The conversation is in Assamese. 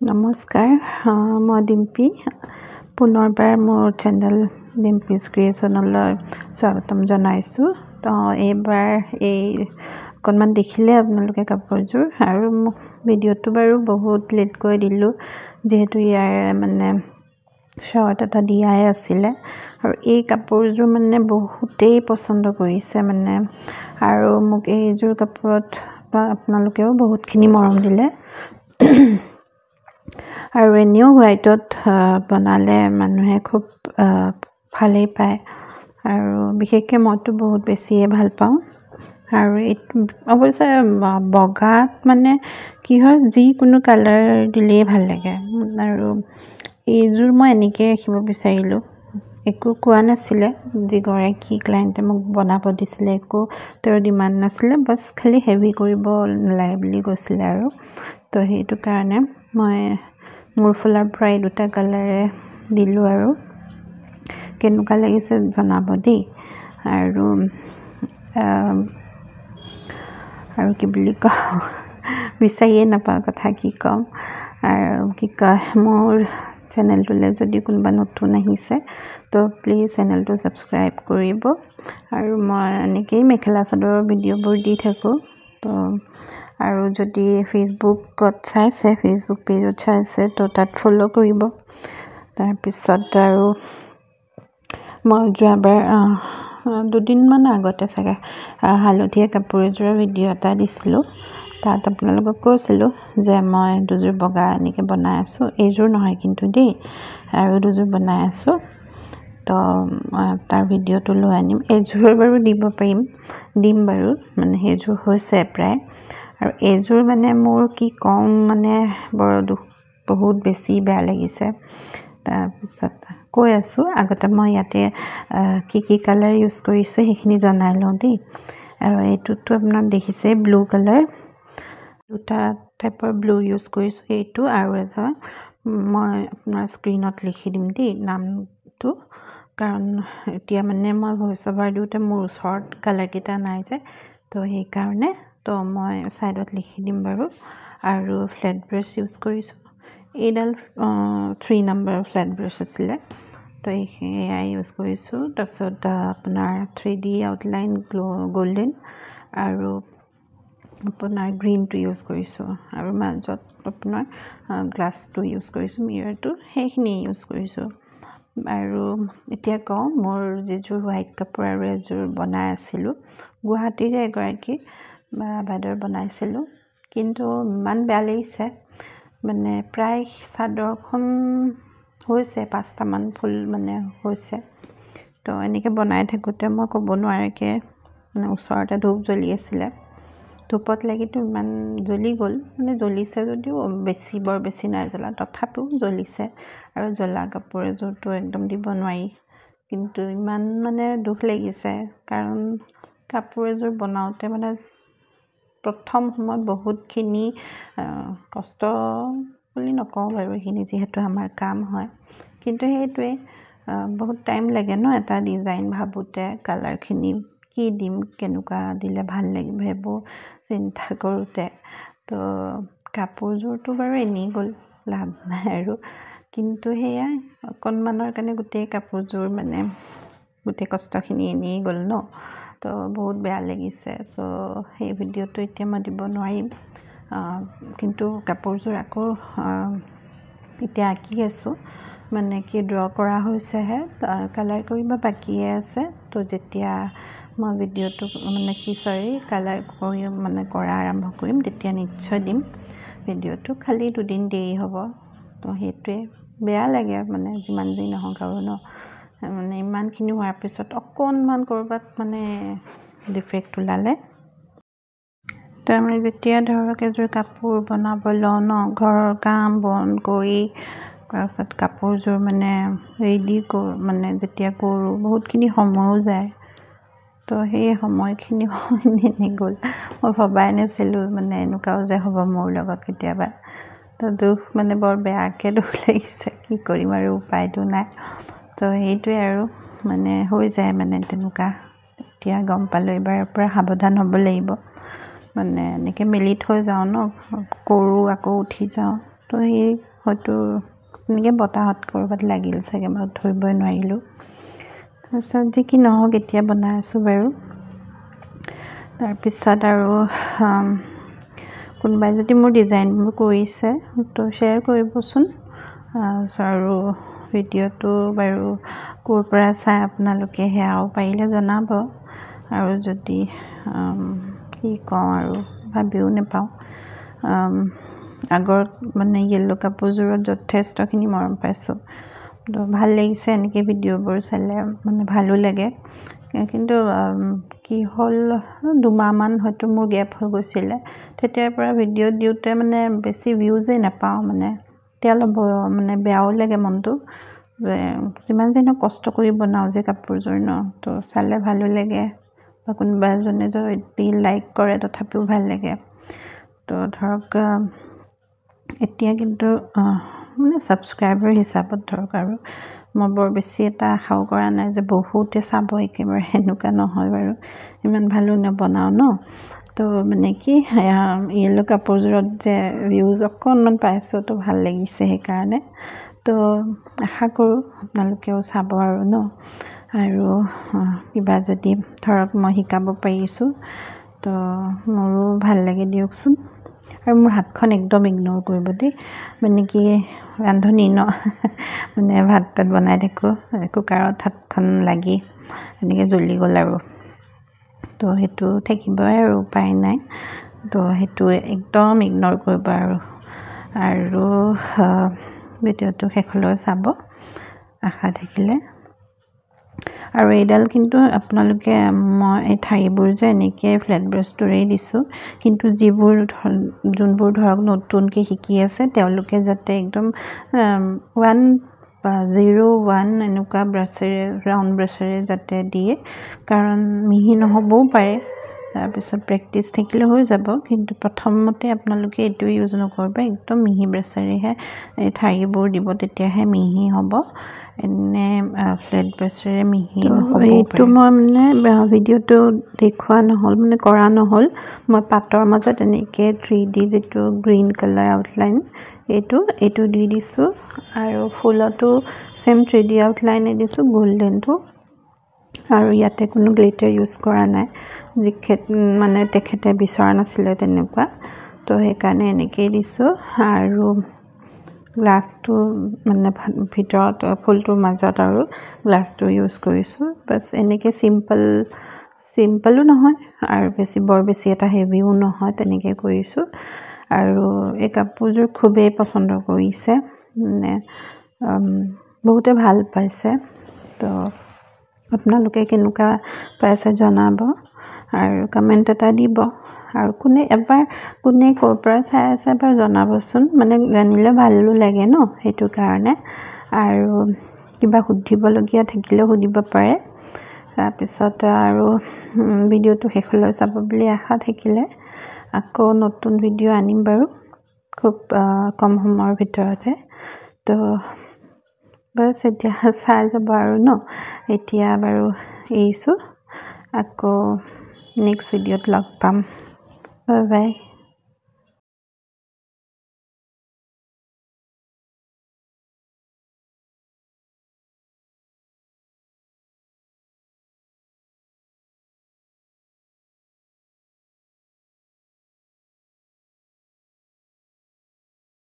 নমস্কাৰ মই ডিম্পী পুনৰবাৰ মোৰ চেনেল ডিম্পিজ ক্ৰিয়েশ্যনলৈ স্বাগতম জনাইছোঁ। তো এইবাৰ অকণমান দেখিলে আপোনালোকে কাপোৰযোৰ আৰু ভিডিঅ'টো বাৰু বহুত লেটকৈ দিলোঁ যিহেতু ইয়াৰ মানে শ্বৰ্ট এটা দিয়াই আছিলে আৰু এই কাপোৰযোৰ মানে বহুতেই পচন্দ কৰিছে মানে আৰু মোক এইযোৰ কাপোৰত আপোনালোকেও বহুতখিনি মৰম দিলে আৰু এনেও হোৱাইটত বনালে মানুহে খুব ভালেই পায় আৰু বিশেষকৈ মইতো বহুত বেছিয়ে ভাল পাওঁ আৰু অৱশ্যে বগাত মানে কি হয় যিকোনো কালাৰ দিলেই ভাল লাগে আৰু এইযোৰ মই এনেকৈ ৰাখিব বিচাৰিলোঁ। একো কোৱা নাছিলে, যিগৰাকী ক্লায়েণ্টে মোক বনাব দিছিলে একো তেওঁৰ ডিমাণ্ড নাছিলে, বাছ খালি হেভি কৰিব নালাগে বুলি কৈছিলে আৰু তো সেইটো কাৰণে মই মোৰ ফালৰ পৰাই দুটা কালাৰে দিলোঁ আৰু কেনেকুৱা লাগিছে জনাব দেই। আৰু কি বুলি কওঁ বিচাৰিয়ে নাপাওঁ কথা কি ক'ম আৰু কি কয় মোৰ চেনেলটোলৈ যদি কোনোবা নতুন আহিছে তো প্লিজ চেনেলটো ছাবস্ক্ৰাইব কৰিব আৰু মই এনেকৈয়ে মেখেলা চাদৰৰ ভিডিঅ'বোৰ দি থাকোঁ। তো আৰু যদি ফেচবুকত চাইছে, ফেচবুক পেজত চাইছে তো তাত ফ'ল' কৰিব। তাৰপিছত আৰু মই যোৱাবাৰ দুদিনমান আগতে চাগে হালধীয়া কাপোৰ এযোৰৰ ভিডিঅ' এটা দিছিলোঁ, তাত আপোনালোকক কৈছিলোঁ যে মই দুযোৰ বগা এনেকৈ বনাই আছোঁ, এইযোৰ নহয় কিন্তু দেই, আৰু দুযোৰ বনাই আছোঁ। তো তাৰ ভিডিঅ'টো লৈ আনিম, এইযোৰ বাৰু দিম বাৰু, মানে সেইযোৰ হৈছে প্ৰায়। আৰু এইযোৰ মানে মোৰ কি ক'ম মানে বৰ বহুত বেছি বেয়া লাগিছে। তাৰপিছত কৈ আছোঁ, আগতে মই ইয়াতে কি কালাৰ ইউজ কৰিছোঁ সেইখিনি জনাই লওঁ দেই। আৰু এইটোতো আপোনাক দেখিছে ব্লু কালাৰ, দুটা টাইপৰ ব্লু ইউজ কৰিছোঁ, এইটো আৰু এটা মই আপোনাৰ স্ক্ৰীণত লিখি দিম দেই নামটো, কাৰণ এতিয়া মানে মই ভইচ অভাৰ দিওঁতে মোৰ ওচৰত কালাৰকেইটা নাই যে, তো সেইকাৰণে তো মই ছাইডত লিখি দিম বাৰু। আৰু ফ্লেট ব্ৰাছ ইউজ কৰিছোঁ, এইডাল 3 নম্বৰ ফ্লেট ব্ৰাছ আছিলে, তো এয়াই ইউজ কৰিছোঁ। তাৰপিছত আপোনাৰ 3D আউটলাইন গল্ডেন আৰু আপোনাৰ গ্ৰীণটো ইউজ কৰিছোঁ আৰু মাজত আপোনাৰ গ্লাছটো ইউজ কৰিছোঁ, মিৰৰটো সেইখিনি ইউজ কৰিছোঁ। আৰু এতিয়া কওঁ, মোৰ যিযোৰ হোৱাইট কাপোৰ আৰু এযোৰ বনাই আছিলোঁ, গুৱাহাটীৰে এগৰাকী বাইদেউৰ বনাইছিলোঁ, কিন্তু ইমান বেয়া লাগিছে মানে প্ৰায় চাদৰখন হৈছে 5টামান ফুল মানে হৈছে। তো এনেকৈ বনাই থাকোঁতে মই ক'ব নোৱাৰাকৈ মানে ওচৰতে ধূপ জ্বলি আছিলে, ধূপত লাগিতো ইমান জ্বলি গ'ল, মানে জ্বলিছে যদিও বৰ বেছি নাই জ্বলা, তথাপিও জ্বলিছে। আৰু জ্বলা কাপোৰ এযোৰটো একদম দিব নোৱাৰি, কিন্তু ইমান মানে দুখ লাগিছে কাৰণ কাপোৰ এযোৰ বনাওঁতে মানে প্ৰথম সময়ত বহুতখিনি কষ্ট বুলি নকওঁ বাৰু, এইখিনি যিহেতু আমাৰ কাম হয়, কিন্তু সেইটোৱে বহুত টাইম লাগে ন এটা ডিজাইন ভাবোঁতে, কালাৰখিনি কি দিম, কেনেকুৱা দিলে ভাল লাগিব সেইবোৰ চিন্তা কৰোঁতে। তো কাপোৰযোৰটো বাৰু এনেই গ'ল, লাভ নাই আৰু, কিন্তু সেয়াই অকণমানৰ কাৰণে গোটেই কাপোৰযোৰ মানে গোটেই কষ্টখিনি এনেই গ'ল ন, তো বহুত বেয়া লাগিছে। চ' সেই ভিডিঅ'টো এতিয়া মই দিব নোৱাৰিম, কিন্তু কাপোৰযোৰ আকৌ এতিয়া আঁকি আছোঁ, মানে কি ড্ৰ কৰা হৈছেহে, কালাৰ কৰিব বাকীয়ে আছে। তো যেতিয়া মই ভিডিঅ'টো কালাৰ কৰি মানে কৰা আৰম্ভ কৰিম তেতিয়া নিশ্চয় দিম ভিডিঅ'টো, খালি 2 দিন দেৰি হ'ব। তো সেইটোৱে বেয়া লাগে মানে যিমান যি নহওক আৰু ন, মানে ইমানখিনি হোৱাৰ পিছত অকণমান ক'ৰবাত মানে ডিফেক্ট ওলালে। তাৰমানে যেতিয়া ধৰক এযোৰ কাপোৰ বনাব লওঁ ন, ঘৰৰ কাম বন কৰি তাৰপিছত কাপোৰযোৰ মানে ৰেডি মানে যেতিয়া কৰোঁ বহুতখিনি সময়ো যায়, তো সেই সময়খিনিও এনেই গ'ল। মই ভবাই নাছিলোঁ মানে এনেকুৱাও যে হ'ব মোৰ লগত কেতিয়াবা, তো দুখ মানে বৰ বেয়াকৈ দুখ লাগিছে, কি কৰিম আৰু উপায়তো নাই। তো সেইটোৱে আৰু মানে হৈ যায় মানে তেনেকুৱা, এতিয়া গম পালোঁ এইবাৰৰ পৰা সাৱধান হ'ব লাগিব, মানে এনেকৈ মেলি থৈ যাওঁ ন, কৰোঁ আকৌ উঠি যাওঁ, তো সেই হয়তো এনেকৈ বতাহত ক'ৰবাত লাগিল চাগে, মই ধৰিবই নোৱাৰিলোঁ। তাৰপিছত যি কি নহওক এতিয়া বনাই আছোঁ বাৰু। তাৰপিছত আৰু কোনোবাই যদি মোৰ ডিজাইনবোৰ কৰিছে তো শ্বেয়াৰ কৰিবচোন। আৰু ভিডিঅ'টো বাৰু ক'ৰ পৰা চাই আপোনালোকে সেয়াও পাৰিলে জনাব। আৰু যদি কি কওঁ আৰু ভাবিও নাপাওঁ, আগৰ মানে য়েল্লো কাপোৰযোৰত যথেষ্টখিনি মৰম পাইছোঁ। তো ভাল লাগিছে এনেকৈ ভিডিঅ'বোৰ চালে, মানে ভালো লাগে। কিন্তু কি হ'ল, 2 মাহমান হয়তো মোৰ গেপ হৈ গৈছিলে। তেতিয়াৰ পৰা ভিডিঅ' দিওঁতে মানে বেছি ভিউজেই নাপাওঁ, মানে তেতিয়া অলপ মানে বেয়াও লাগে মনটো। যিমান যি নহওক কষ্ট কৰি বনাওঁ যে কাপোৰযোৰ ন, তো চালে ভালো লাগে, বা কোনোবা এজনে যদি লাইক কৰে তথাপিও ভাল লাগে। তো ধৰক এতিয়া কিন্তু মানে ছাবস্ক্ৰাইবাৰ হিচাপত ধৰক আৰু মই বৰ বেছি এটা আশাও কৰা নাই যে বহুতে চাব একেবাৰে, সেনেকুৱা নহয় বাৰু। ইমান ভালো নবনাওঁ ন। তো মানে কি য়েল্লো কাপোৰযোৰত যে ভিউজ অকণমান পাইছোঁ, তো ভাল লাগিছে সেইকাৰণে। তো আশা কৰোঁ আপোনালোকেও চাব আৰু ন। আৰু কিবা যদি ধৰক মই শিকাব পাৰিছোঁ তো মোৰো ভাল লাগে দিয়কচোন। আৰু মোৰ হাতখন একদম ইগন'ৰ কৰিব দেই, মানে কি ৰান্ধনি ন, মানে ভাত তাত বনাই থাকোঁ, কুকাৰত হাতখন লাগি এনেকৈ জ্বলি গ'ল আৰু। তো সেইটো থাকিবই আৰু উপায় নাই। তো সেইটো একদম ইগন'ৰ কৰিব আৰু ভিডিঅ'টো শেষলৈ চাব আশা থাকিলে। আৰু এইডাল কিন্তু আপোনালোকে, মই এই ঠাৰিবোৰ যে এনেকৈ ফ্লেট ব্ৰাছটোৰেই দিছোঁ, কিন্তু যোনবোৰ ধৰক নতুনকৈ শিকি আছে তেওঁলোকে যাতে একদম 101 এনেকুৱা ব্ৰাছেৰে, ৰাউণ্ড ব্ৰাছেৰে যাতে দিয়ে, কাৰণ মিহি নহ'বও পাৰে। তাৰপিছত প্ৰেক্টিচ থাকিলে হৈ যাব, কিন্তু প্ৰথমতে আপোনালোকে এইটো ইউজ নকৰিব, একদম মিহি ব্ৰাছেৰেহে এই ঠাৰিবোৰ দিব, তেতিয়াহে মিহি হ'ব। এনে ফ্লেট ব্ৰাছেৰে মিহি নহ'ব। এইটো মই মানে ভিডিঅ'টো দেখুওৱা নহ'ল, মানে কৰা নহ'ল। মই পাতৰ মাজত এনেকৈ 3D যিটো গ্ৰীণ কালাৰ আউটলাইন এইটো দি দিছোঁ, আৰু ফুলতো চেম 3D আউটলাইনে দিছোঁ, গল্ডেনটো। আৰু ইয়াতে কোনো গ্লিটাৰ ইউজ কৰা নাই, মানে তেখেতে বিচৰা নাছিলে তেনেকুৱা, তো সেইকাৰণে এনেকৈয়ে দিছোঁ। আৰু গ্লাছটো মানে ভিতৰত ফুলটোৰ মাজত আৰু গ্লাছটো ইউজ কৰিছোঁ। বাছ এনেকৈ চিম্পলো নহয় আৰু বৰ বেছি এটা হেভিও নহয়, তেনেকৈ কৰিছোঁ। আৰু এই কাপোৰযোৰ খুবেই পচন্দ কৰিছে, মানে বহুতে ভাল পাইছে। তো আপোনালোকে কেনেকুৱা পাইছে জনাব আৰু কমেণ্ট এটা দিব। আৰু কোনে ক'ৰ পৰা চাই আছে এবাৰ জনাবচোন, মানে জানিলে ভালো লাগে ন, সেইটো কাৰণে। আৰু কিবা সুধিবলগীয়া থাকিলেও সুধিব পাৰে। তাৰপিছত আৰু ভিডিঅ'টো শেষলৈ চাব বুলি আশা থাকিলে আকৌ নতুন ভিডিঅ' আনিম বাৰু, খুব কম সময়ৰ ভিতৰতে। তো বাছ এতিয়া চাই যাব আৰু ন। এতিয়া বাৰু এৰিছোঁ, আকৌ নেক্সট ভিডিঅ'ত লগ পাম। Bye bye.